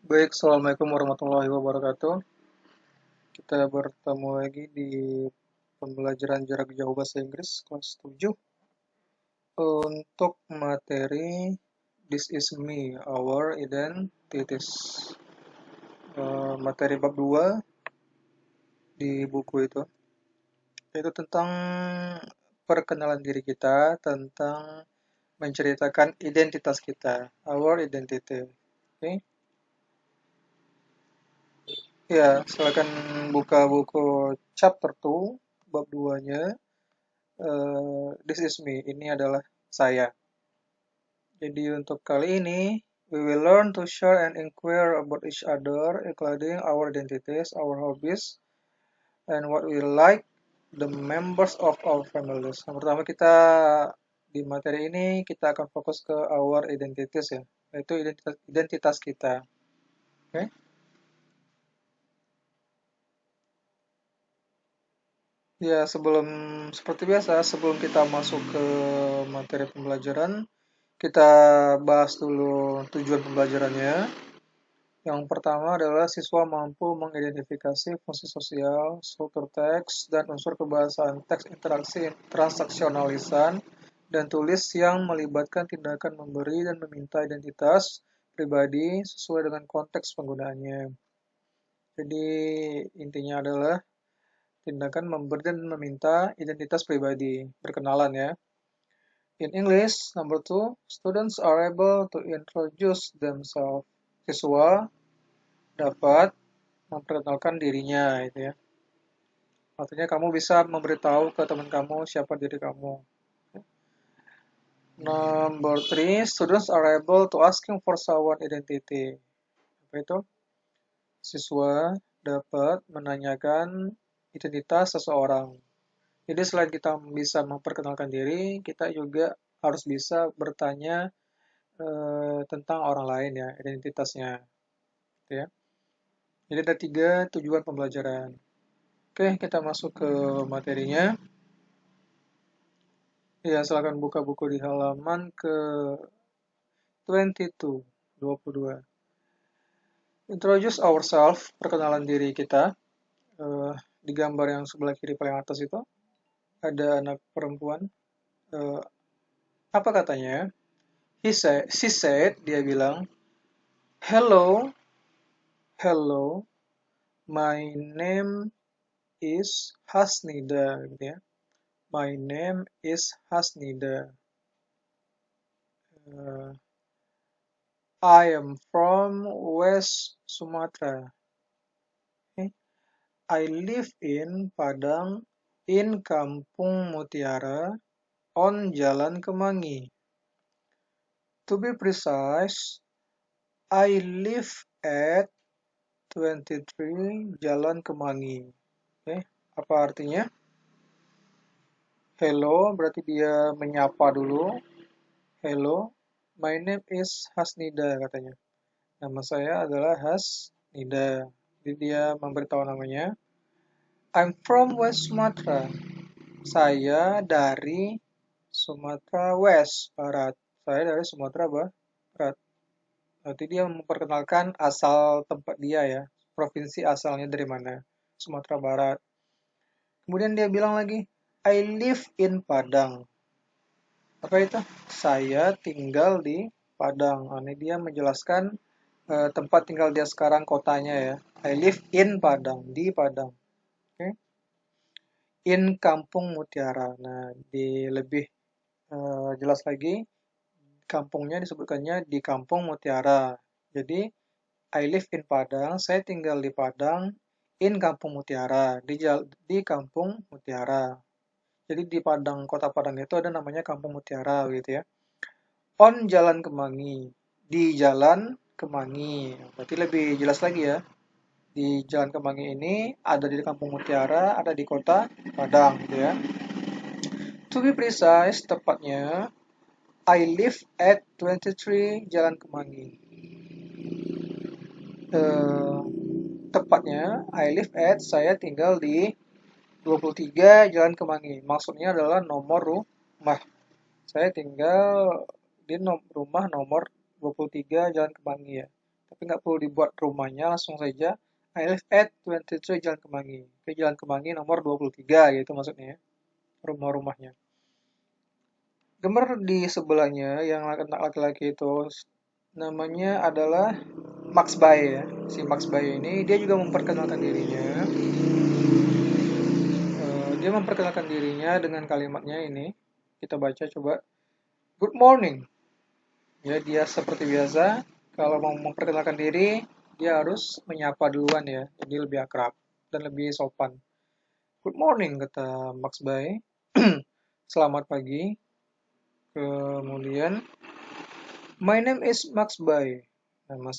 Baik, Assalamualaikum warahmatullahi wabarakatuh. Kita bertemu lagi di pembelajaran jarak jauh bahasa Inggris kelas 7. Untuk materi This is me, our identities. Materi bab 2 di buku itu, yaitu tentang perkenalan diri kita, tentang menceritakan identitas kita, our identity. Oke? Ya, silakan buka buku chapter 2, bab 2-nya. This is me, ini adalah saya. Jadi untuk kali ini, we will learn to share and inquire about each other, including our identities, our hobbies, and what we like, the members of our families. Yang pertama kita di materi ini kita akan fokus ke our identities ya, yaitu identitas kita. Oke? Ya, seperti biasa, sebelum kita masuk ke materi pembelajaran, kita bahas dulu tujuan pembelajarannya. Yang pertama adalah siswa mampu mengidentifikasi fungsi sosial, struktur teks, dan unsur kebahasaan teks interaksi transaksionalisan dan tulis yang melibatkan tindakan memberi dan meminta identitas pribadi sesuai dengan konteks penggunaannya. Jadi intinya adalah tindakan memberi dan meminta identitas pribadi, berkenalan ya. In English, number 2, students are able to introduce themselves. Siswa dapat memperkenalkan dirinya, itu ya. Artinya kamu bisa memberitahu ke teman kamu siapa diri kamu. Number 3, students are able to asking for someone identity. Apa itu? Siswa dapat menanyakan identitas seseorang. Jadi selain kita bisa memperkenalkan diri, kita juga harus bisa bertanya tentang orang lain ya, identitasnya. Gitu ya. Jadi ada 3 tujuan pembelajaran. Oke, kita masuk ke materinya. Ya, silakan buka buku di halaman ke 22, 22. Introduce ourselves, perkenalan diri kita. Di gambar yang sebelah kiri paling atas itu ada anak perempuan. Apa katanya? She said, dia bilang, hello, hello, my name is Hasnida, gitu ya. My name is Hasnida. I am from West Sumatra. Okay. I live in Padang, in Kampung Mutiara, on Jalan Kemangi. To be precise, I live at 23 Jalan Kemangi. Okay. Apa artinya? Hello, berarti dia menyapa dulu. Hello, my name is Hasnida, katanya. Nama saya adalah Hasnida. Jadi dia memberitahu namanya. I'm from West Sumatra. Saya dari Sumatera West, Barat. Saya dari Sumatera Barat. Berarti dia memperkenalkan asal tempat dia ya. Provinsi asalnya dari mana. Sumatera Barat. Kemudian dia bilang lagi, I live in Padang. Apa itu? Saya tinggal di Padang. Ini dia menjelaskan tempat tinggal dia sekarang, kotanya ya. I live in Padang, di Padang. Okay. In Kampung Mutiara. Nah, di lebih jelas lagi, kampungnya disebutkannya di Kampung Mutiara. Jadi, I live in Padang, saya tinggal di Padang, in Kampung Mutiara, di Kampung Mutiara. Jadi di Padang, kota Padang itu ada namanya Kampung Mutiara gitu ya. On Jalan Kemangi, di Jalan Kemangi. Berarti lebih jelas lagi ya. Di Jalan Kemangi ini ada di Kampung Mutiara, ada di kota Padang gitu ya. To be precise, tepatnya I live at 23 Jalan Kemangi. Tepatnya I live at, saya tinggal di 23 Jalan Kemangi. Maksudnya adalah nomor rumah. Saya tinggal di rumah nomor 23 Jalan Kemangi ya. Tapi nggak perlu dibuat rumahnya, langsung saja I live at 23 Jalan Kemangi. Oke, Jalan Kemangi nomor 23 gitu maksudnya ya, rumah-rumahnya. Gambar di sebelahnya yang laki-laki itu namanya adalah Max Bay ya. Si Max Bay ini dia juga memperkenalkan dirinya. Dia memperkenalkan dirinya dengan kalimatnya ini. Kita baca coba. Good morning. Ya, dia seperti biasa. Kalau mau memperkenalkan diri, dia harus menyapa duluan ya. Jadi lebih akrab dan lebih sopan. Good morning, kata Max Bay. Selamat pagi. Kemudian, my name is Max Bay. Nama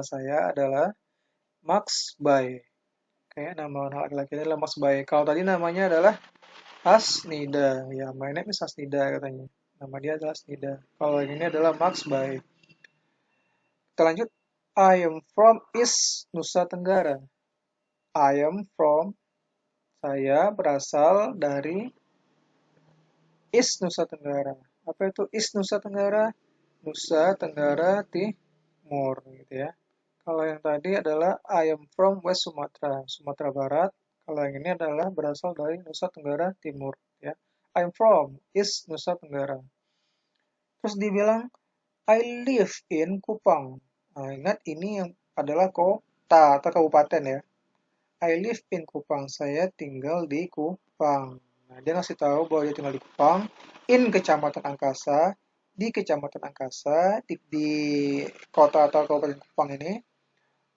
saya adalah Max Bay. Kayak nama anak laki-laki adalah Max Bay. Kalau tadi namanya adalah Hasnida. Ya, my name is Hasnida katanya. Nama dia adalah Hasnida. Kalau yang ini adalah Max Bay. Kita lanjut. I am from East Nusa Tenggara. I am from, saya berasal dari East Nusa Tenggara. Apa itu East Nusa Tenggara? Nusa Tenggara Timur gitu ya. Kalau yang tadi adalah I am from West Sumatra, Sumatera Barat. Kalau yang ini adalah berasal dari Nusa Tenggara Timur ya. I am from East Nusa Tenggara. Terus dibilang I live in Kupang. Nah, ingat ini yang adalah kota atau kabupaten ya. I live in Kupang. Saya tinggal di Kupang. Nah, dia ngasih tahu bahwa dia tinggal di Kupang, in Kecamatan Angkasa, di Kecamatan Angkasa, di kota atau kabupaten Kupang ini,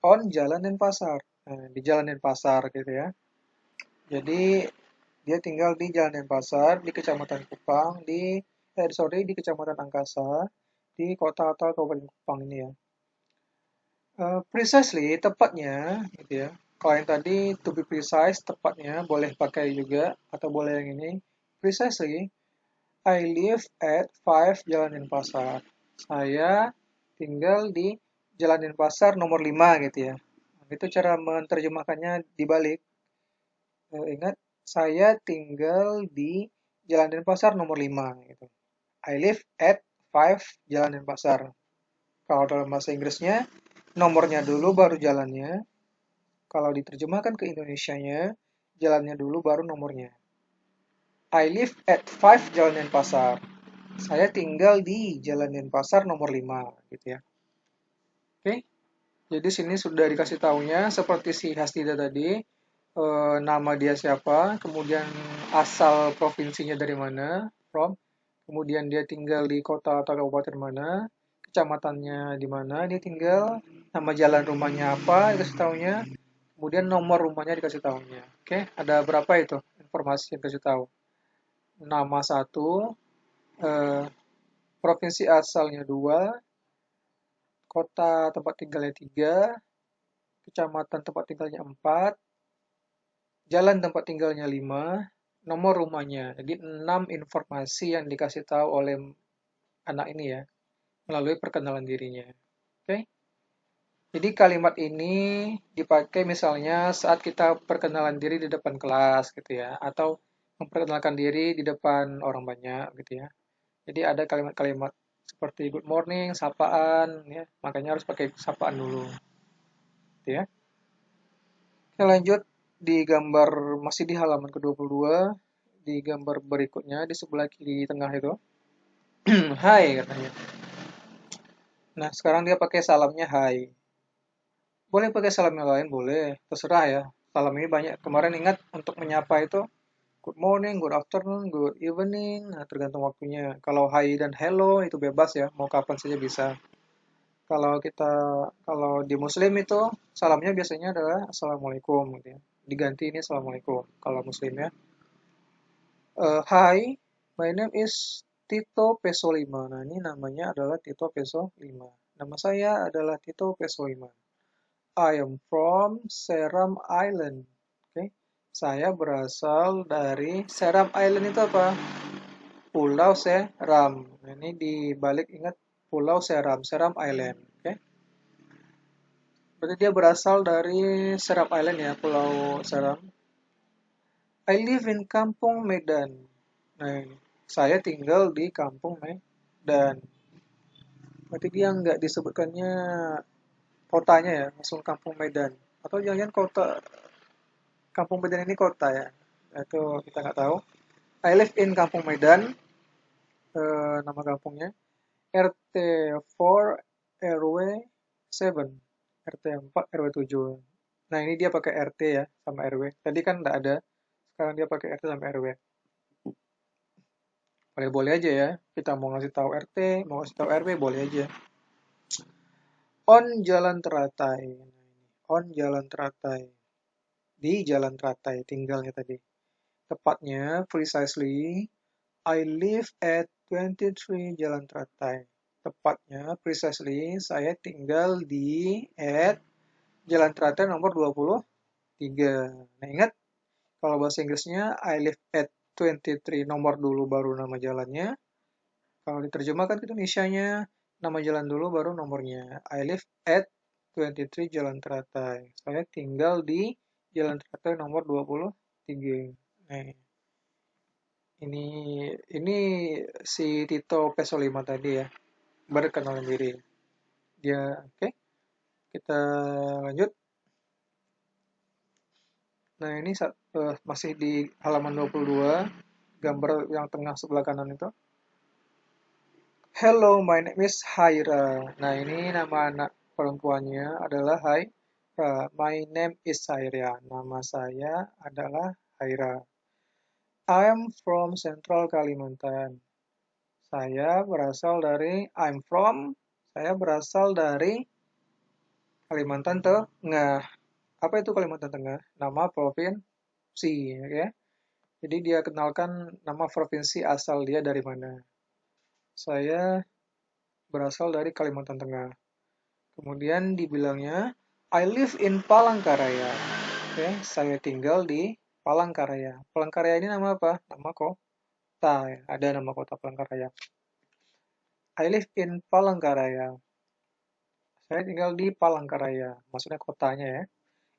on Jalan Denpasar. Nah, di Jalan Denpasar gitu ya. Jadi dia tinggal di Jalan Denpasar, di Kecamatan Kupang, di Kecamatan Angkasa, di kota atau kabupaten Kupang ini ya. Precisely, tepatnya, gitu ya. Kalau yang tadi to be precise, tepatnya boleh pakai juga atau boleh yang ini. Precisely, I live at 5 Jalan Denpasar. Saya tinggal di Jalan Denpasar nomor 5 gitu ya. Itu cara menerjemahkannya dibalik. Ingat, saya tinggal di Jalan Denpasar nomor 5 gitu. I live at 5 Jalan Denpasar. Kalau dalam bahasa Inggrisnya, nomornya dulu baru jalannya. Kalau diterjemahkan ke Indonesianya, jalannya dulu baru nomornya. I live at 5 Jalan Denpasar. Saya tinggal di Jalan Denpasar nomor 5 gitu ya. Oke. Jadi sini sudah dikasih taunya seperti si Hastida tadi, nama dia siapa, kemudian asal provinsinya dari mana, from, kemudian dia tinggal di kota atau kabupaten mana, kecamatannya di mana dia tinggal, nama jalan rumahnya apa dikasih taunya, kemudian nomor rumahnya dikasih taunya. Oke, ada berapa itu informasi yang dikasih tahu? Nama satu, eh, provinsi asalnya dua, kota tempat tinggalnya tiga, kecamatan tempat tinggalnya empat, jalan tempat tinggalnya 5, nomor rumahnya. Jadi 6 informasi yang dikasih tahu oleh anak ini ya, melalui perkenalan dirinya. Oke. Jadi kalimat ini dipakai misalnya saat kita perkenalan diri di depan kelas gitu ya, atau memperkenalkan diri di depan orang banyak gitu ya. Jadi ada kalimat-kalimat seperti good morning, sapaan ya, makanya harus pakai sapaan dulu gitu ya. Kita lanjut di gambar masih di halaman ke-22, di gambar berikutnya di sebelah kiri tengah itu. Hai katanya. Nah, sekarang dia pakai salamnya hai. Boleh pakai salam yang lain, boleh. Terserah ya. Salam ini banyak. Kemarin ingat untuk menyapa itu good morning, good afternoon, good evening. Nah, tergantung waktunya. Kalau hi dan hello itu bebas ya. Mau kapan saja bisa. Kalau kita kalau di Muslim itu salamnya biasanya adalah Assalamualaikum gitu ya. Diganti ini Assalamualaikum kalau Muslim ya. Hi, my name is Tito Peso 5. Nah, ini namanya adalah Tito Peso 5. Nama saya adalah Tito Peso 5. I am from Seram Island. Oke. Saya berasal dari Seram Island itu apa? Pulau Seram. Nah, ini dibalik ingat Pulau Seram, Seram Island. Oke. Berarti dia berasal dari Seram Island ya, Pulau Seram. I live in Kampung Medan. Nah, saya tinggal di Kampung Medan. Berarti dia nggak disebutkannya kotanya ya, langsung Kampung Medan. Atau jangan-jangan kota, Kampung Medan ini kota ya. Nah, itu kita nggak tahu. I live in Kampung Medan, nama kampungnya. RT 4 RW 7. RT 4 RW 7. Nah, ini dia pakai RT ya sama RW. Tadi kan nggak ada. Sekarang dia pakai RT sama RW. Boleh-boleh aja ya. Kita mau ngasih tahu RT, mau ngasih tahu RW, boleh aja. On Jalan Teratai. On Jalan Teratai. Di Jalan Teratai tinggalnya tadi. Tepatnya, precisely, I live at 23 Jalan Teratai. Tepatnya, precisely, saya tinggal di at Jalan Teratai nomor 23. Nah, ingat, kalau bahasa Inggrisnya, I live at 23 nomor dulu baru nama jalannya. Kalau diterjemahkan ke Indonesianya, nama jalan dulu baru nomornya. I live at 23 Jalan Teratai. Saya tinggal di Jalan Teratai nomor 23. Nah, ini ini si Tito Peso 5 tadi ya, berkenalan diri. Dia, oke, kita lanjut. Nah, ini masih di halaman 22, gambar yang tengah sebelah kanan itu. Hello, my name is Haira. Nah, ini nama anak perempuannya adalah Haira. My name is Haira. Nama saya adalah Haira. I am from Central Kalimantan. Saya berasal dari Kalimantan Tengah. Apa itu Kalimantan Tengah? Nama provinsi, ya. Jadi dia kenalkan nama provinsi asal dia dari mana. Saya berasal dari Kalimantan Tengah. Kemudian dibilangnya, I live in Palangkaraya. Oke, saya tinggal di Palangkaraya. Palangkaraya ini nama apa? Nama kota. Ya. Ada nama kota Palangkaraya. I live in Palangkaraya. Saya tinggal di Palangkaraya. Maksudnya kotanya ya.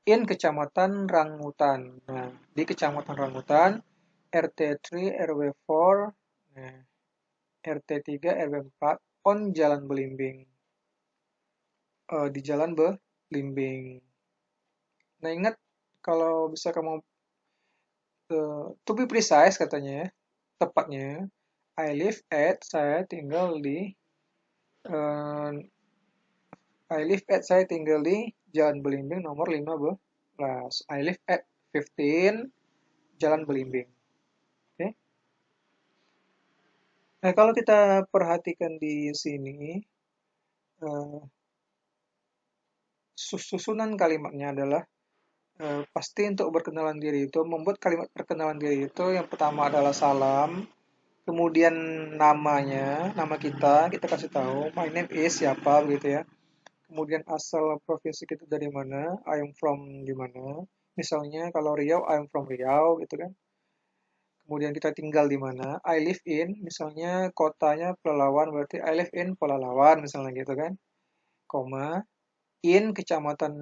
In Kecamatan Rangutan. Nah, di Kecamatan Rangutan, RT 3 RW 4, nah, RT 3 RW 4, on Jalan Belimbing. Di Jalan Belimbing. Nah, ingat kalau bisa kamu to be precise katanya ya, tepatnya saya tinggal di uh, saya tinggal di Jalan Belimbing nomor 15. I live at 15 Jalan Belimbing. Oke. Okay. Nah, kalau kita perhatikan di sini, uh, susunan kalimatnya adalah pasti untuk berkenalan diri itu, membuat kalimat perkenalan diri itu yang pertama adalah salam, kemudian nama kita kasih tahu, my name is siapa begitu ya. Kemudian asal provinsi kita dari mana, I am from di mana. Misalnya kalau Riau, I am from Riau gitu kan. Kemudian kita tinggal di mana, I live in, misalnya kotanya Pelalawan, berarti I live in Pelalawan misalnya gitu kan. Koma, in Kecamatan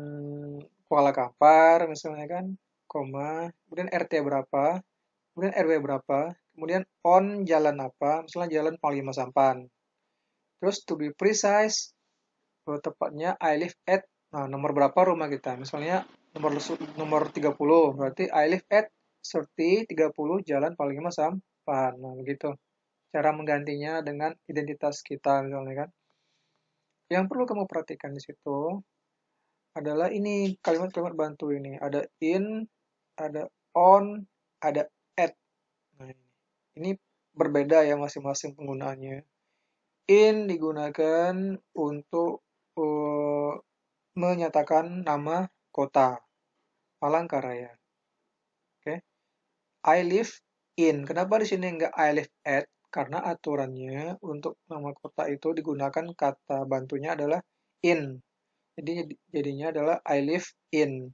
Kuala Kampar misalnya kan. Koma, kemudian RT berapa, kemudian RW berapa, kemudian on jalan apa, misalnya jalan Panglima Sampan. Terus to be precise, tepatnya I live at, nah, nomor berapa rumah kita, misalnya nomor 30, berarti I live at 30 Jalan Panglima Sampan. Nah, begitu. Cara menggantinya dengan identitas kita misalnya kan. Yang perlu kamu perhatikan di situ adalah ini kalimat-kalimat bantu ini. Ada in, ada on, ada at. Nah, ini berbeda ya masing-masing penggunaannya. In digunakan untuk menyatakan nama kota, Palangkaraya. Oke. I live in. Kenapa di sini nggak I live at? Karena aturannya untuk nama kota itu digunakan kata bantunya adalah in. Jadi jadinya adalah I live in.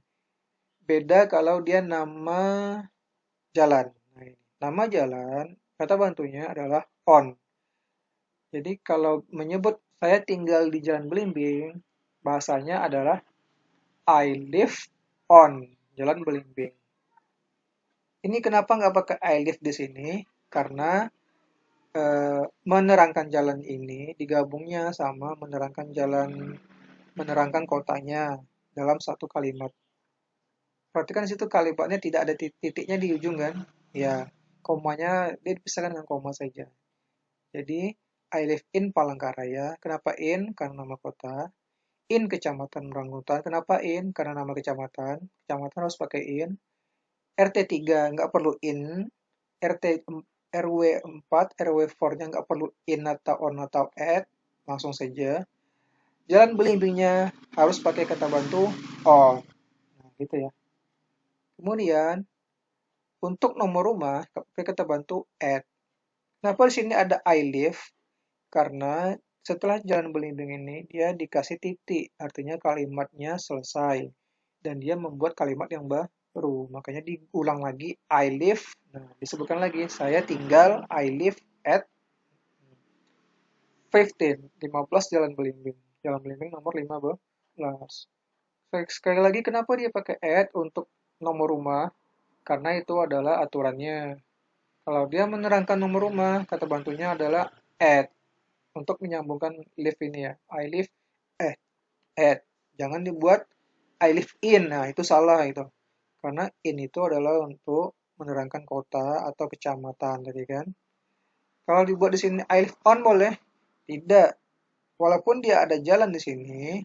Beda kalau dia nama jalan. Nah, ini. Nama jalan, kata bantunya adalah on. Jadi kalau menyebut saya tinggal di Jalan Belimbing, bahasanya adalah I live on Jalan Belimbing. Ini kenapa nggak pakai I live di sini? Karena menerangkan jalan ini digabungnya sama menerangkan kotanya dalam satu kalimat. Perhatikan di situ kalimatnya tidak ada titiknya di ujung kan? Ya, komanya dia dipisahkan dengan koma saja. Jadi, I live in Palangkaraya. Kenapa in? Karena nama kota. In Kecamatan Rambutan. Kenapa in? Karena nama kecamatan. Kecamatan harus pakai in. RT 3 nggak perlu in. RT RW 4, RW 4-nya nggak perlu in atau on atau at. Langsung saja. Jalan belimbingnya harus pakai kata bantu on. Nah, gitu ya. Kemudian, untuk nomor rumah, pakai kata bantu at. Kenapa di sini ada I live? Karena setelah jalan belimbing ini, dia dikasih titik. Artinya kalimatnya selesai. Dan dia membuat kalimat yang baru. Makanya diulang lagi, I live. Nah, disebutkan lagi, saya tinggal, I live at 15 Jalan Belimbing. Jalan Belimbing nomor 15. Sekali lagi, kenapa dia pakai at untuk nomor rumah? Karena itu adalah aturannya. Kalau dia menerangkan nomor rumah, kata bantunya adalah at. Untuk menyambungkan live ini ya. I live eh at. Jangan dibuat I live in. Nah, itu salah itu. Karena in itu adalah untuk menerangkan kota atau kecamatan tadi kan. Kalau dibuat di sini I live on boleh? Tidak. Walaupun dia ada jalan di sini,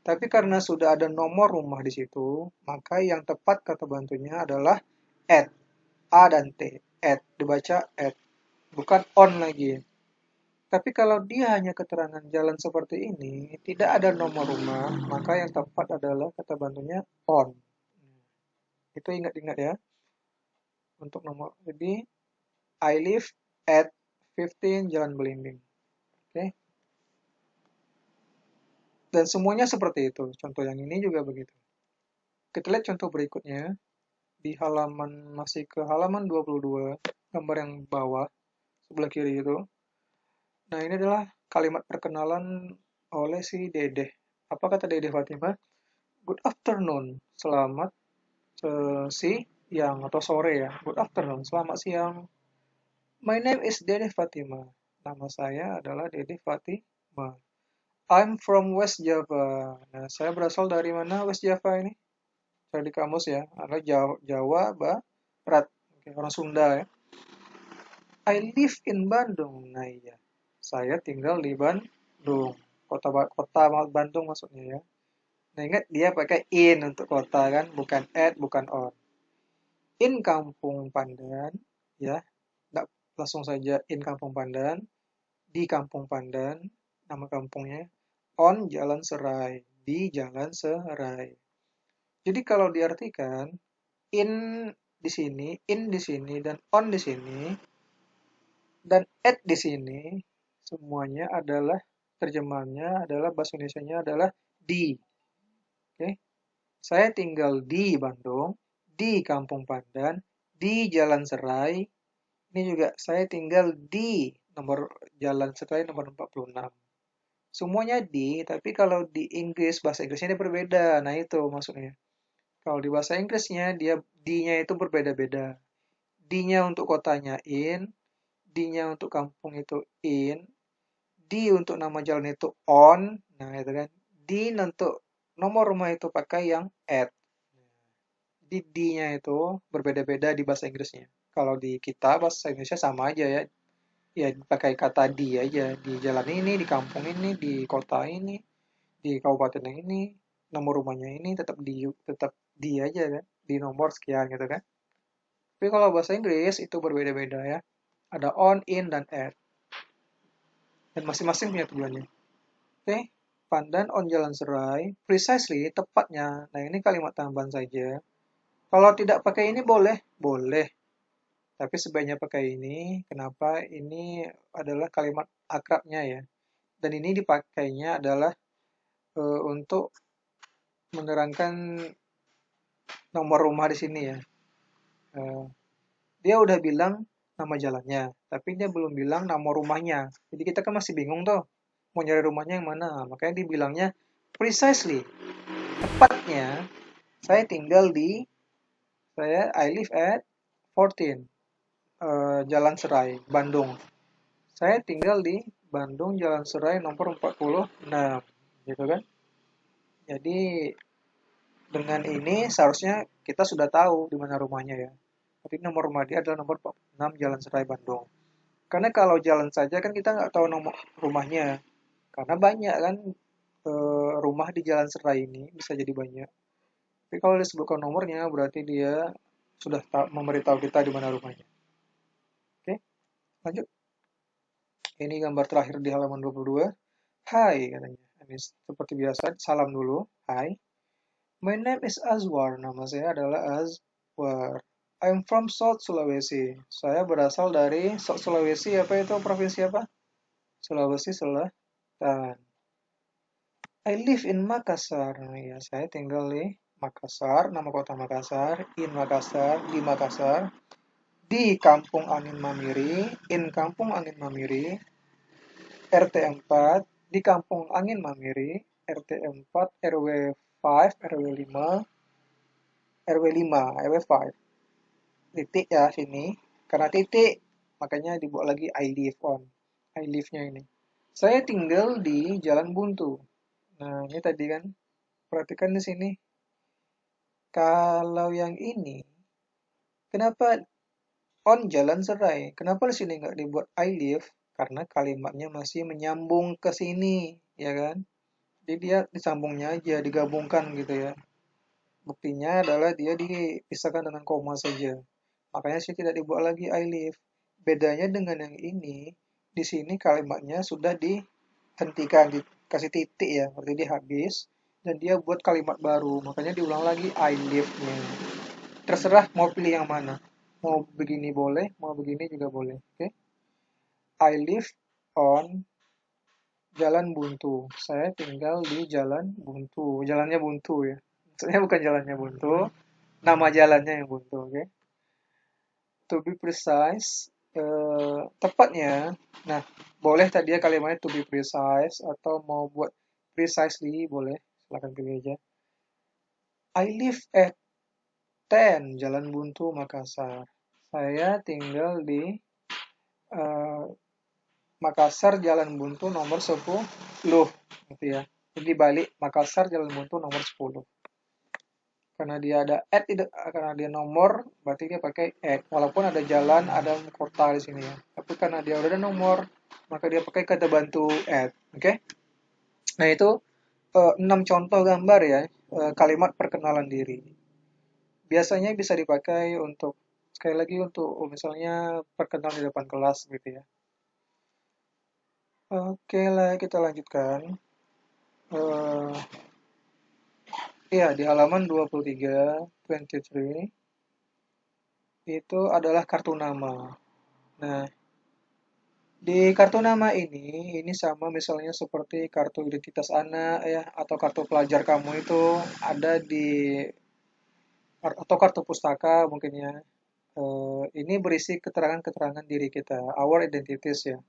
tapi karena sudah ada nomor rumah di situ, maka yang tepat kata bantunya adalah at. A dan T. At. Dibaca at. Bukan on lagi. Tapi kalau dia hanya keterangan jalan seperti ini, tidak ada nomor rumah, maka yang tepat adalah kata bantunya on. Itu ingat-ingat ya, untuk nomor. Jadi, I live at 15 Jalan Belimbing. Oke. Dan semuanya seperti itu. Contoh yang ini juga begitu. Kita lihat contoh berikutnya. Di halaman, masih ke halaman 22, gambar yang bawah, sebelah kiri itu. Nah, ini adalah kalimat perkenalan oleh si Dede. Apa kata Dede Fatima? Good afternoon. Selamat siang atau sore ya. Good afternoon. Selamat siang. My name is Dede Fatima. Nama saya adalah Dede Fatima. I'm from West Java. Nah, saya berasal dari mana West Java ini? Saya di kamus ya. Adalah Jawa Barat. Oke, orang Sunda ya. I live in Bandung. Nah, iya. Saya tinggal di Bandung. Kota Bandung maksudnya ya. Nah, ingat dia pakai in untuk kota kan, bukan at, bukan on. In Kampung Pandan, ya, nggak langsung saja in Kampung Pandan, di Kampung Pandan, nama kampungnya, on Jalan Serai, di Jalan Serai. Jadi kalau diartikan, in di sini, dan on di sini, dan at di sini, semuanya adalah terjemahannya adalah bahasa Indonesianya adalah di. Oke, saya tinggal di Bandung, di Kampung Pandan, di Jalan Serai. Ini juga saya tinggal di nomor Jalan Serai nomor 46. Semuanya di, tapi kalau di Inggris, bahasa Inggrisnya dia berbeda. Nah, itu maksudnya. Kalau di bahasa Inggrisnya, dia di-nya itu berbeda-beda. Di-nya untuk kotanya in, di-nya untuk kampung itu in, di untuk nama jalan itu on, nah itu kan. Di untuk nomor rumah itu pakai yang at. Jadi D-nya itu berbeda-beda di bahasa Inggrisnya. Kalau di kita bahasa Inggrisnya sama aja ya. Ya pakai kata di aja. Di jalan ini, di kampung ini, di kota ini, di kabupaten yang ini, nomor rumahnya ini tetap di aja kan. Di nomor sekian gitu kan. Tapi kalau bahasa Inggris itu berbeda-beda ya. Ada on, in, dan at. Dan masing-masing punya tujuannya. Oke, Pandan on Jalan Serai. Precisely, tepatnya. Nah ini kalimat tambahan saja. Kalau tidak pakai ini boleh? Boleh. Tapi sebaiknya pakai ini. Kenapa? Ini adalah kalimat akrabnya ya. Dan ini dipakainya adalah untuk menerangkan nomor rumah di sini ya. Eh, dia udah bilang nama jalannya, tapi dia belum bilang nama rumahnya. Jadi kita kan masih bingung tuh, mau nyari rumahnya yang mana. Makanya dibilangnya precisely, tepatnya saya tinggal di, I live at 14 Jalan Serai, Bandung. Saya tinggal di Bandung, Jalan Serai nomor 46, gitu kan. Jadi dengan ini seharusnya kita sudah tahu di mana rumahnya ya. Tapi nomor rumah dia adalah nomor 46 Jalan Serai Bandung. Karena kalau jalan saja kan kita nggak tahu nomor rumahnya. Karena banyak kan rumah di Jalan Serai ini bisa jadi banyak. Tapi kalau disebutkan nomornya berarti dia sudah memberitahu kita di mana rumahnya. Oke, lanjut. Ini gambar terakhir di halaman 22. Hai katanya. Ini seperti biasa salam dulu. Hai. My name is Azwar. Nama saya adalah Azwar. I'm from South Sulawesi. Saya berasal dari South Sulawesi. Apa itu provinsi apa? Sulawesi Selatan. I live in Makassar. Nah, ya, saya tinggal di Makassar, nama kota Makassar, in Makassar, di Makassar, di Kampung Angin Mamiri, in Kampung Angin Mamiri, RT 4, di Kampung Angin Mamiri, RT 4, RW 5, RW 5, RW 5, RW 5. Titik ya sini. Karena titik, makanya dibuat lagi I live on. I live-nya ini. Saya tinggal di Jalan Buntu. Nah, ini tadi kan, perhatikan di sini. Kalau yang ini, kenapa on Jalan Serai? Kenapa di sini nggak dibuat I live? Karena kalimatnya masih menyambung ke sini, ya kan? Jadi dia disambungnya aja, digabungkan gitu ya. Buktinya adalah dia dipisahkan dengan koma saja. Makanya sih tidak dibuat lagi I live. Bedanya dengan yang ini, di sini kalimatnya sudah dihentikan, dikasih titik ya, berarti dia habis. Dan dia buat kalimat baru, makanya diulang lagi I live-nya. Terserah mau pilih yang mana. Mau begini boleh, mau begini juga boleh. Oke. I live on Jalan Buntu. Saya tinggal di Jalan Buntu. Jalannya buntu ya. Maksudnya bukan jalannya buntu, nama jalannya yang buntu, oke. To be precise, tepatnya. Nah, boleh tadi ya kalimatnya to be precise atau mau buat precisely boleh. Silahkan pilih aja. I live at 10 Jalan Buntu, Makassar. Saya tinggal di eh, Makassar Jalan Buntu nomor 10 gitu ya. Jadi balik Makassar Jalan Buntu nomor 10. Karena dia ada at karena dia nomor berarti dia pakai at. Walaupun ada jalan, ada kota di sini ya. Tapi karena dia udah ada nomor, maka dia pakai kata bantu at. Oke. Nah, itu 6 contoh gambar ya, kalimat perkenalan diri. Biasanya bisa dipakai untuk sekali lagi untuk misalnya perkenalan di depan kelas gitu ya. Oke lah, kita lanjutkan. Eh, ya, di halaman 23, 23, itu adalah kartu nama. Nah, di kartu nama ini sama misalnya seperti kartu identitas anak ya, atau kartu pelajar kamu itu ada di, atau kartu pustaka mungkin ya. Ini berisi keterangan-keterangan diri kita, our identities ya.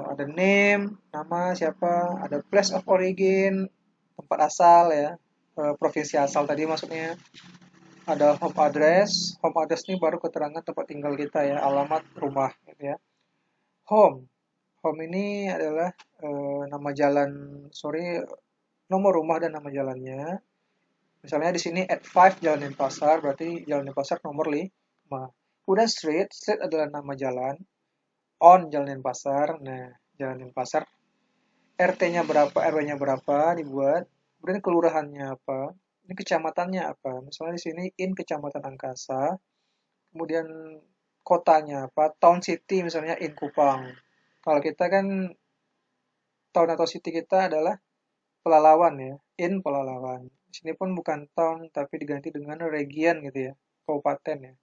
Ada name, nama siapa, ada place of origin, tempat asal ya, provinsi asal tadi maksudnya. Ada home address ini baru keterangan tempat tinggal kita ya, alamat rumah gitu ya. Home, home ini adalah nama jalan, sorry, nomor rumah dan nama jalannya. Misalnya di sini at 5 Jalan Denpasar, berarti Jalan Denpasar nomor 5. Udah street, street adalah nama jalan, on Jalan Denpasar. Nah, Jalan Denpasar RT-nya berapa, RW-nya berapa dibuat, kemudian kelurahannya apa, ini kecamatannya apa. Misalnya di sini in Kecamatan Angkasa, kemudian kotanya apa, town city misalnya in Kupang. Kalau kita kan town atau city kita adalah Pelalawan ya, in Pelalawan. Di sini pun bukan town tapi diganti dengan region gitu ya, kabupaten ya.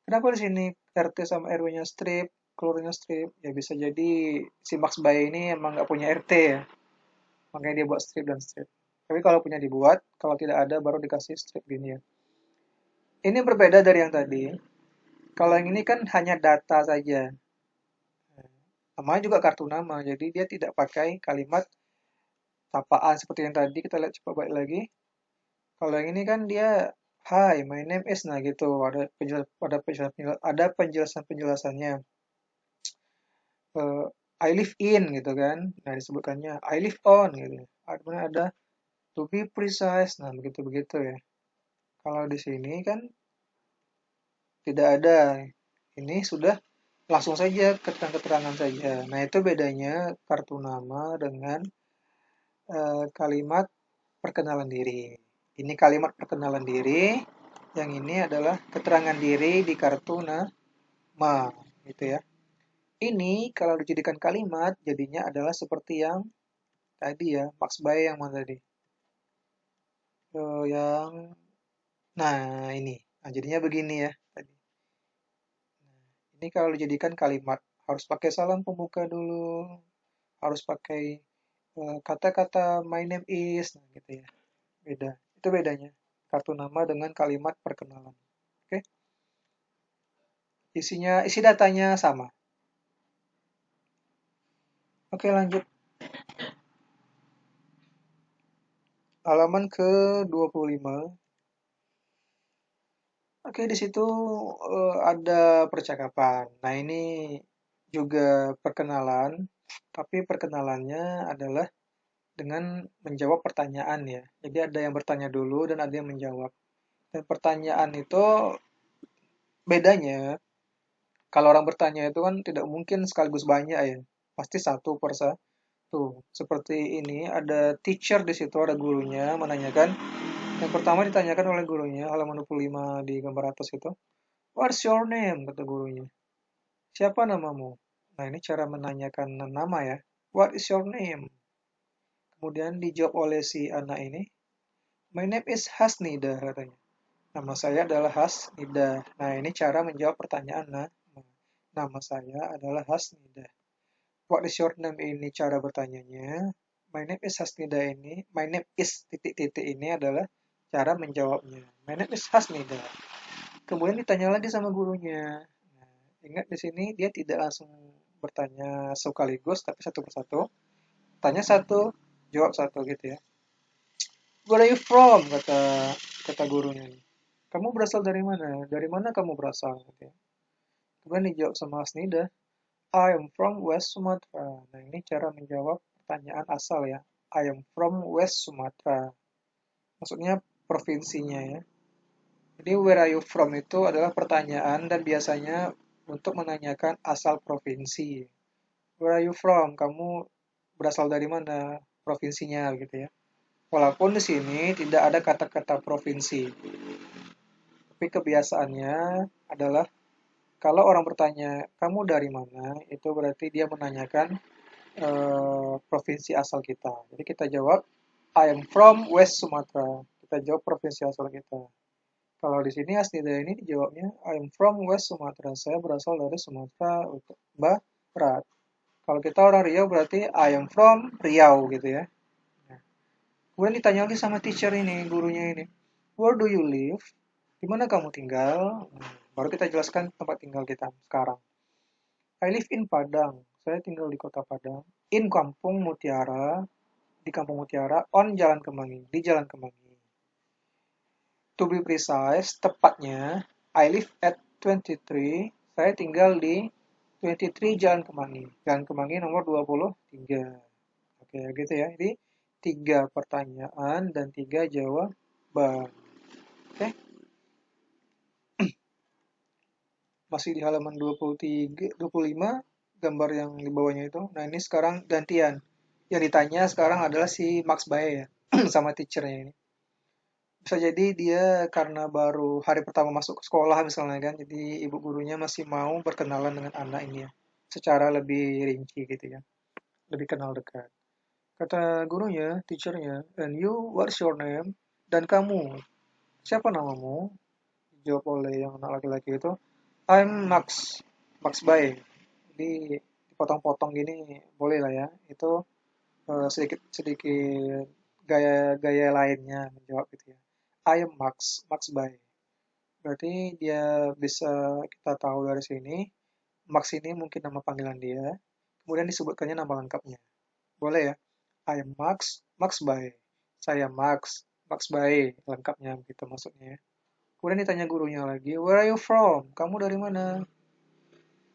Kenapa di sini RT sama RW-nya strip, kelurahannya strip? Ya bisa jadi si Max Bay ini emang nggak punya RT ya, makanya dia buat strip dan strip. Tapi kalau punya dibuat, kalau tidak ada baru dikasih strip gini ya. Ini berbeda dari yang tadi. Kalau yang ini kan hanya data saja. Namanya juga kartu nama, jadi dia tidak pakai kalimat sapaan seperti yang tadi. Kita lihat coba balik lagi. Kalau yang ini kan dia, Hi, my name is, nah gitu. Ada penjelasan penjelasannya. eh, I live in gitu kan. Nah, disebutkannya I live on gitu. Kemudian ada to be precise. Nah, begitu-begitu ya. Kalau di sini kan tidak ada. Ini sudah langsung saja keterangan-keterangan saja. Nah, itu bedanya kartu nama dengan kalimat perkenalan diri. Ini kalimat perkenalan diri, yang ini adalah keterangan diri di kartu nama, gitu ya. Ini kalau dijadikan kalimat, jadinya adalah seperti yang tadi ya, Max Bay yang mana tadi? Yang, nah ini, nah, jadinya begini ya. Tadi. Ini kalau dijadikan kalimat, harus pakai salam pembuka dulu, harus pakai kata-kata my name is, nah gitu ya. Beda. Itu bedanya. Kartu nama dengan kalimat perkenalan. Oke. Isi datanya sama. Oke, lanjut. Halaman ke-25. Oke, di situ ada percakapan. Nah, ini juga perkenalan, tapi perkenalannya adalah dengan menjawab pertanyaan ya. Jadi ada yang bertanya dulu dan ada yang menjawab. Dan pertanyaan itu bedanya, kalau orang bertanya itu kan tidak mungkin sekaligus banyak ya. Pasti satu per satu. Seperti ini, ada teacher di situ, ada gurunya menanyakan. Yang pertama ditanyakan oleh gurunya, halaman 25 di gambar atas itu. What's your name? Kata gurunya. Siapa namamu? Nah, ini cara menanyakan nama ya. What is your name? Kemudian dijawab oleh si anak ini. My name is Hasnida, katanya. Nama saya adalah Hasnida. Nah, ini cara menjawab pertanyaan nama. Nama saya adalah Hasnida. What is your name ini cara bertanyanya. My name is Hasnida ini. My name is titik-titik ini adalah cara menjawabnya. My name is Hasnida. Kemudian ditanya lagi sama gurunya. Nah, ingat di sini dia tidak langsung bertanya sekaligus, tapi satu persatu. Tanya satu, jawab satu gitu ya. Where are you from? Kata gurunya. Kamu berasal dari mana? Dari mana kamu berasal? Gitu ya. Kemudian dijawab sama Asnida. I am from West Sumatra. Nah, ini cara menjawab pertanyaan asal ya. I am from West Sumatra. Maksudnya provinsinya ya. Jadi where are you from itu adalah pertanyaan dan biasanya untuk menanyakan asal provinsi. Where are you from? Kamu berasal dari mana? Provinsinya gitu ya. Walaupun di sini tidak ada kata-kata provinsi. Tapi kebiasaannya adalah kalau orang bertanya, kamu dari mana? Itu berarti dia menanyakan provinsi asal kita. Jadi kita jawab, I am from West Sumatra. Kita jawab provinsi asal kita. Kalau di sini Asnida ini dijawabnya, I am from West Sumatra. Saya berasal dari Sumatera Barat. Kalau kita orang Riau berarti I am from Riau gitu ya. Nah, kemudian ditanya lagi sama teacher ini, gurunya ini. Where do you live? Di mana kamu tinggal? Nah, baru kita jelaskan tempat tinggal kita sekarang. I live in Padang. Saya tinggal di kota Padang. In Kampung Mutiara. Di Kampung Mutiara. On Jalan Kemangi. Di Jalan Kemangi. To be precise, tepatnya, I live at 23. Saya tinggal di 23 Jalan Kemangi. Jalan Kemangi nomor 23. Oke, gitu ya. Jadi, 3 pertanyaan dan 3 jawaban. Oke, masih di halaman 23, 25, gambar yang di bawahnya itu. Nah, ini sekarang gantian. Yang ditanya sekarang adalah si Max Bae ya, sama teachernya ini. Bisa jadi dia karena baru hari pertama masuk ke sekolah misalnya kan, jadi ibu gurunya masih mau berkenalan dengan anak ini ya, secara lebih rinci gitu ya, lebih kenal dekat. Kata gurunya, teachernya, and you, what's your name? Dan kamu, siapa namamu? Dijawab oleh yang anak laki-laki itu, I'm Max, Max Bay. Jadi dipotong-potong gini boleh lah ya, itu sedikit gaya-gaya lainnya menjawab gitu ya. I am Max, Max Bay. Berarti dia bisa kita tahu dari sini, Max ini mungkin nama panggilan dia, kemudian disebutkannya nama lengkapnya. Boleh ya? I am Max, Max Bay. Saya Max, Max Bay, lengkapnya gitu maksudnya ya. Kemudian ditanya gurunya lagi, where are you from? Kamu dari mana?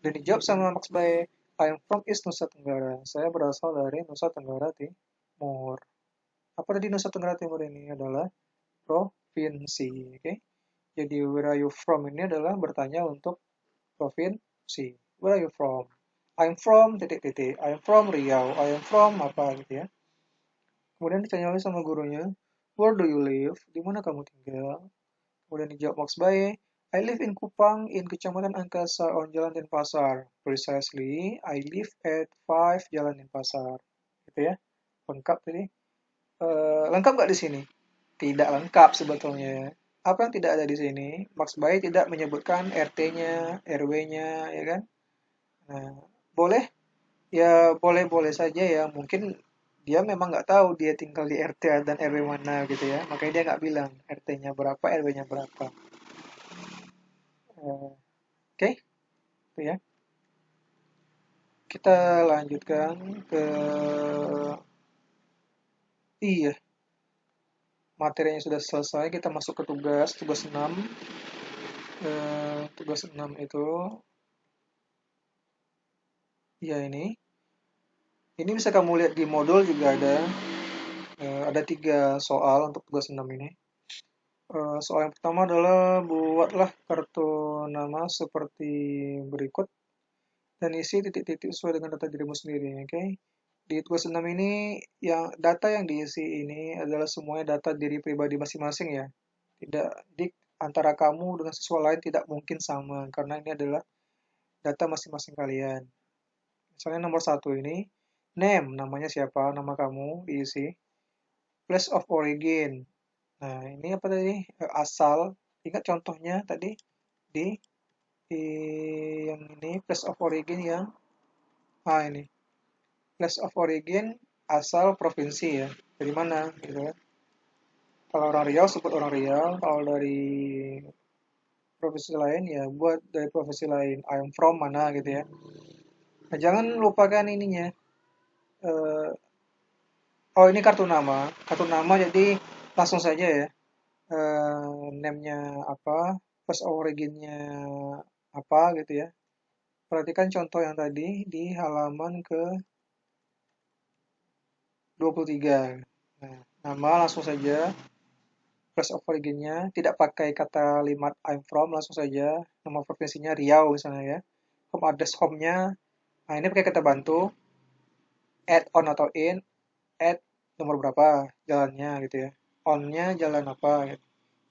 Dan dijawab sama Max Bay, I'm from East Nusa Tenggara. Saya berasal dari Nusa Tenggara Timur. Apa tadi Nusa Tenggara Timur ini adalah provinsi, oke? Jadi where are you from ini adalah bertanya untuk provinsi. Where are you from? I'm from titik-titik. I'm from Riau. I am from apa gitu ya. Kemudian ditanya lagi sama gurunya, where do you live? Di mana kamu tinggal? Kemudian dijawab Max Bae, I live in Kupang in Kecamatan Angkasa on Jalan Denpasar. Precisely, I live at 5 Jalan Denpasar. Gitu ya. Lengkap tadi. Lengkap nggak di sini? Tidak lengkap sebetulnya. Apa yang tidak ada di sini? Max Bae tidak menyebutkan RT-nya, RW-nya, ya kan? Nah, boleh? Ya boleh-boleh saja ya. Mungkin dia memang nggak tahu dia tinggal di RT dan RW mana gitu ya. Makanya dia nggak bilang RT-nya berapa, RW-nya berapa. Oke, itu ya. Kita lanjutkan ke iya, materinya sudah selesai. Kita masuk ke tugas 6. Tugas 6 itu ya ini. Ini bisa kamu lihat di modul juga ada 3 soal untuk tugas 6 ini. Soal yang pertama adalah buatlah kartu nama seperti berikut dan isi titik-titik sesuai dengan data dirimu sendiri, oke? Di tugas 6 ini yang data yang diisi ini adalah semuanya data diri pribadi masing-masing ya. Tidak di antara kamu dengan siswa lain tidak mungkin sama karena ini adalah data masing-masing kalian. Misalnya nomor 1 ini name, namanya siapa, nama kamu diisi. Place of origin. Nah, ini apa tadi? Asal. Ingat contohnya tadi di di yang ini place of origin yang ini. Place of origin asal provinsi ya. Dari mana gitu kan. Kalau orang Riau sebut orang Riau, kalau dari provinsi lain ya buat dari provinsi lain. I'm from mana gitu ya. Nah, jangan lupakan ininya. Eh, oh ini kartu nama. Kartu nama jadi langsung saja ya. Name-nya apa, first origin-nya apa gitu ya. Perhatikan contoh yang tadi di halaman ke 23. Nah, nama langsung saja, place of origin-nya tidak pakai kata kalimat I'm from, langsung saja nama provinsinya Riau misalnya ya. Home address home-nya, nah ini pakai kata bantu, add on atau in, add nomor berapa jalannya gitu ya. On-nya jalan apa gitu.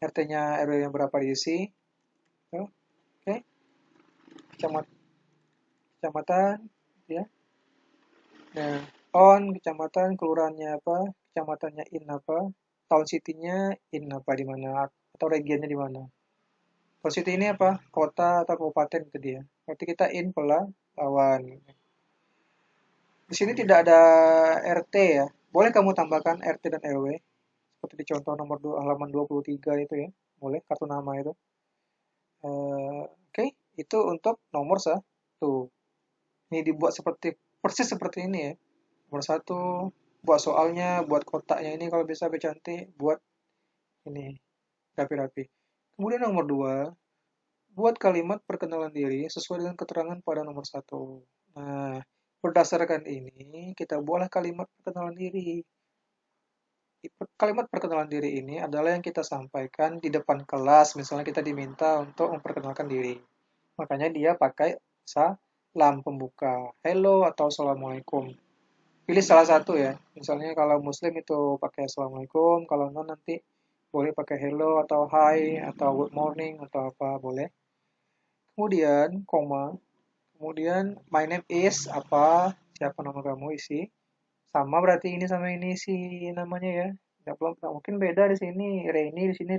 RT-nya RW-nya berapa diisi. Oke, okay. Kecamatan ya. Nah, on kecamatan, kelurahannya apa, kecamatannya in apa, town city-nya in apa di mana atau regionnya di mana. Town city ini apa? Kota atau kabupaten itu dia. Berarti kita in Pelalawan. Di sini tidak ada RT ya. Boleh kamu tambahkan RT dan RW seperti di contoh nomor 2, halaman 23 itu ya. Boleh kartu nama itu. Oke, itu untuk nomor 1. Ini dibuat seperti persis seperti ini ya. Nomor 1, buat soalnya, buat kotaknya ini kalau bisa lebih cantik, buat ini rapi-rapi. Kemudian nomor 2, buat kalimat perkenalan diri sesuai dengan keterangan pada nomor 1. Nah, berdasarkan ini kita buatlah kalimat perkenalan diri. Kalimat perkenalan diri ini adalah yang kita sampaikan di depan kelas, misalnya kita diminta untuk memperkenalkan diri. Makanya dia pakai salam pembuka, hello atau assalamualaikum. Pilih salah satu ya. Misalnya kalau muslim itu pakai assalamualaikum, kalau non nanti boleh pakai hello atau hi atau good morning atau apa boleh. Kemudian koma, kemudian my name is apa, siapa nama kamu isi. Sama berarti ini sama ini sih namanya ya. Nggak mungkin beda di sini Reni di sini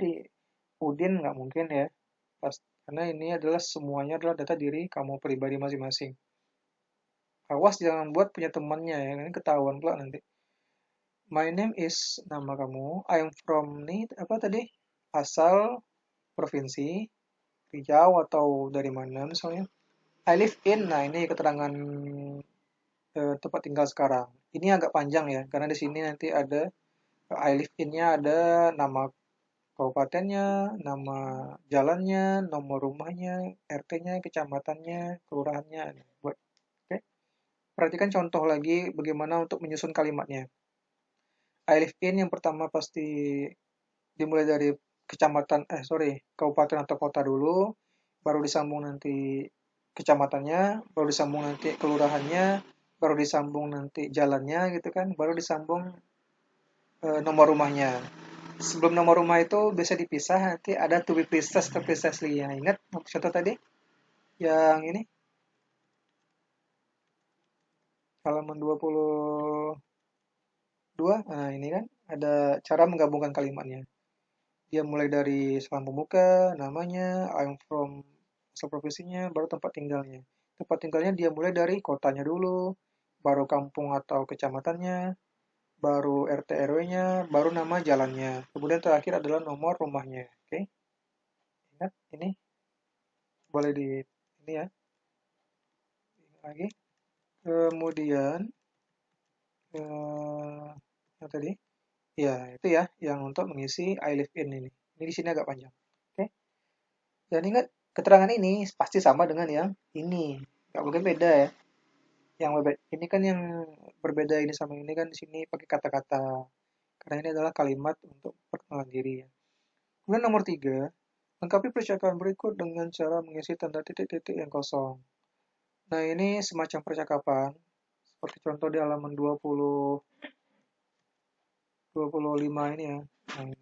Udin nggak mungkin ya. Pas, karena ini adalah semuanya adalah data diri kamu pribadi masing-masing. Awas jangan buat punya temannya ya, ini ketahuan pula nanti. My name is nama kamu. I'm from nih apa tadi? Asal provinsi Riau atau dari mana misalnya. I live in. Nah, ini keterangan tempat tinggal sekarang. Ini agak panjang ya, karena di sini nanti ada I live in-nya ada nama kabupatennya, nama jalannya, nomor rumahnya, RT-nya, kecamatannya, kelurahannya. Buat, oke. Perhatikan contoh lagi bagaimana untuk menyusun kalimatnya. I live in yang pertama pasti dimulai dari kabupaten atau kota dulu, baru disambung nanti kecamatannya, baru disambung nanti kelurahannya, baru disambung nanti jalannya gitu kan, baru disambung nomor rumahnya. Sebelum nomor rumah itu bisa dipisah, nanti ada to be precise atau precisely. Yang ingat contoh tadi yang ini halaman 22. Nah, ini kan ada cara menggabungkan kalimatnya. Dia mulai dari salam pembuka, namanya, I'm from, asal profesinya, baru tempat tinggalnya. Tempat tinggalnya dia mulai dari kotanya dulu, baru kampung atau kecamatannya, baru RT RW-nya, baru nama jalannya. Kemudian terakhir adalah nomor rumahnya. Oke, ingat ini boleh di ini ya, lagi. Kemudian yang tadi, ya itu ya, yang untuk mengisi I live in ini. Ini di sini agak panjang. Oke. Dan ingat, keterangan ini pasti sama dengan yang ini. Nggak mungkin beda ya. Yang ini kan yang berbeda ini sama ini kan di sini pakai kata-kata. Karena ini adalah kalimat untuk perkenalan diri ya. Kemudian nomor 3, lengkapi percakapan berikut dengan cara mengisi tanda titik-titik yang kosong. Nah, ini semacam percakapan. Seperti contoh di halaman 25 ini ya. Nah, ini.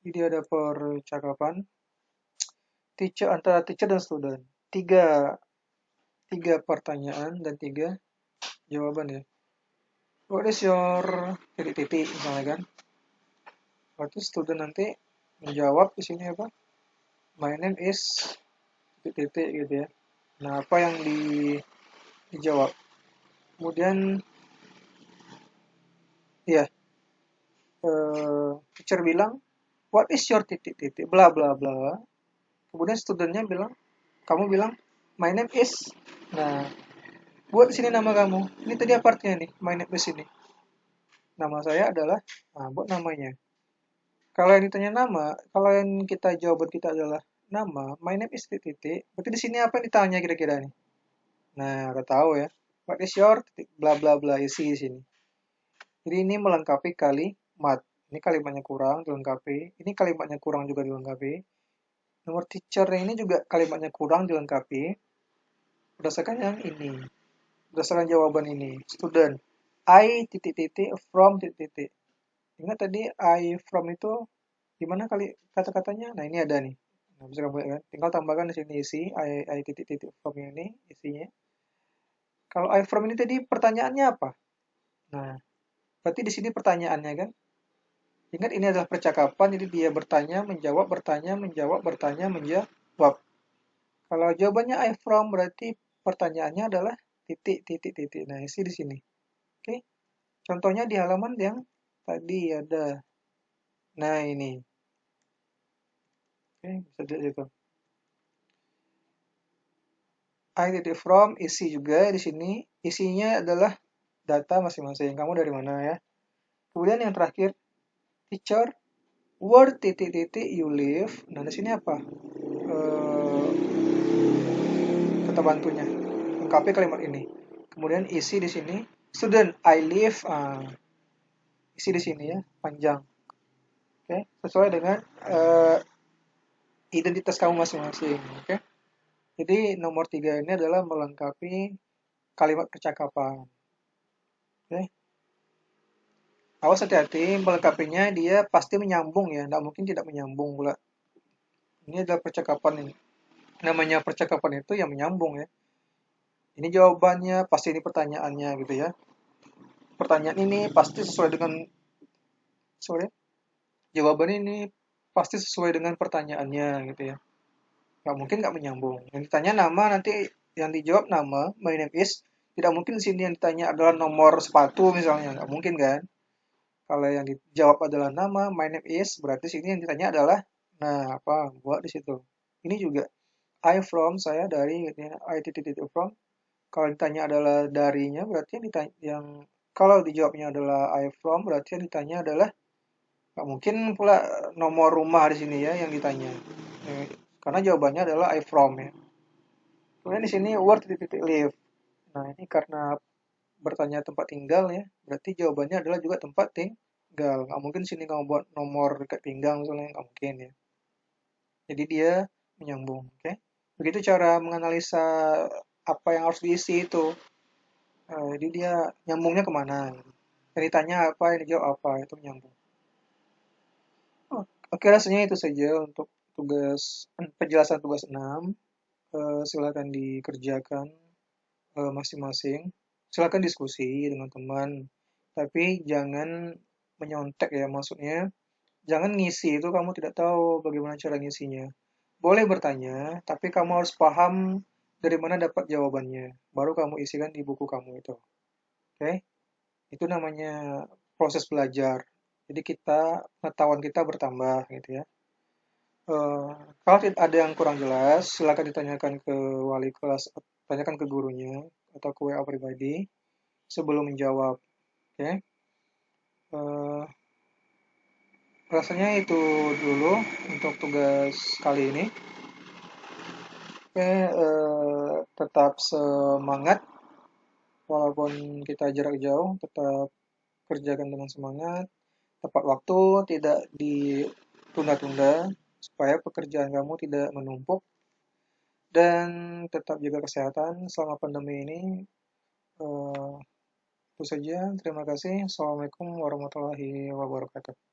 Jadi ada percakapan antara teacher dan student. Tiga pertanyaan dan tiga jawaban ya. What is your titik-titik misalnya kan? Berarti student nanti menjawab di sini apa? My name is titik-titik gitu ya. Nah, apa yang dijawab? Kemudian ya, teacher bilang, what is your titik-titik? Bla bla bla. Kemudian studentnya bilang, kamu bilang, my name is. Nah, buat di sini nama kamu. Ini tadi apa artinya nih? My name is ini. Nama saya adalah, nah, buat namanya. Kalau yang ditanya nama, kalau yang kita jawaban kita adalah nama, my name is titik. Berarti di sini apa yang ditanya kira-kira nih? Nah, udah tahu ya. What is your titik? Bla bla bla isi di sini. Jadi ini melengkapi kalimat. Ini kalimatnya kurang dilengkapi. Ini kalimatnya kurang juga dilengkapi. Nomor teacher ini juga kalimatnya kurang dilengkapi. Berdasarkan yang ini. Berdasarkan jawaban ini. Student. I titik-titik from titik-titik. Ingat tadi I from itu gimana kali kata-katanya? Nah, ini ada nih. Nah, bisa kamu lihat kan? Tinggal tambahkan di sini isi I titik-titik from ini isinya. Kalau I from ini tadi pertanyaannya apa? Nah, berarti di sini pertanyaannya kan? Ingat ini adalah percakapan, jadi dia bertanya, menjawab, bertanya, menjawab, bertanya, menjawab. Kalau jawabannya I from berarti pertanyaannya adalah titik, titik, titik. Nah, isi di sini. Oke. Contohnya di halaman yang tadi ada. Nah, ini. Oke, bisa dilihat itu. I titik from isi juga di sini. Isinya adalah data masing-masing. Kamu dari mana ya? Kemudian yang terakhir, teacher, where titik titik you live. Nah, di sini apa? Kata bantunya. Lengkapi kalimat ini. Kemudian isi di sini. Student, I live. Isi di sini ya, panjang. Oke, sesuai dengan identitas kamu masing-masing. Oke. Jadi nomor 3 ini adalah melengkapi kalimat percakapan. Oke. Awas hati-hati, melengkapinya dia pasti menyambung ya, tidak mungkin tidak menyambung pula. Ini adalah percakapan ini. Namanya percakapan itu yang menyambung ya. Ini jawabannya, pasti ini pertanyaannya gitu ya. Pertanyaan ini pasti sesuai dengan, sorry, jawaban ini pasti sesuai dengan pertanyaannya gitu ya. Nggak mungkin nggak menyambung. Yang ditanya nama, nanti yang dijawab nama, my name is. Tidak mungkin di sini yang ditanya adalah nomor sepatu misalnya, nggak mungkin kan? Kalau yang dijawab adalah nama, my name is, berarti sini yang ditanya adalah, nah apa, buat di situ. Ini juga, I from, saya dari, gitu ya. I titik from. Kalau ditanya adalah darinya, berarti yang kalau dijawabnya adalah I from, berarti yang ditanya adalah, nggak mungkin pula nomor rumah di sini ya yang ditanya. Karena jawabannya adalah I from ya. Kemudian di sini word titik live. Nah, ini karena bertanya tempat tinggal ya, berarti jawabannya adalah juga tempat tinggal. Nggak mungkin sini kamu buat nomor dekat pinggang misalnya, nggak mungkin ya. Jadi dia menyambung, oke? Begitu cara menganalisa apa yang harus diisi itu. Jadi dia nyambungnya kemana? Yang ditanya apa, yang dijawab apa, itu menyambung. Oh, oke, rasanya itu saja untuk penjelasan tugas 6. Silakan dikerjakan masing-masing. Silakan diskusi dengan teman, tapi jangan menyontek ya, maksudnya jangan ngisi itu kamu tidak tahu bagaimana cara ngisinya. Boleh bertanya, tapi kamu harus paham dari mana dapat jawabannya. Baru kamu isikan di buku kamu itu. Oke? Itu namanya proses belajar. Jadi pengetahuan kita bertambah gitu ya. Eh, Kalau ada yang kurang jelas, silakan ditanyakan ke wali kelas, tanyakan ke gurunya atau ke WA pribadi sebelum menjawab. Oke? Eh, Rasanya itu dulu untuk tugas kali ini. Oke, tetap semangat walaupun kita jarak jauh, tetap kerjakan dengan semangat, tepat waktu, tidak ditunda-tunda, supaya pekerjaan kamu tidak menumpuk, dan tetap jaga kesehatan selama pandemi ini. Eh, Itu saja, terima kasih. Assalamualaikum warahmatullahi wabarakatuh.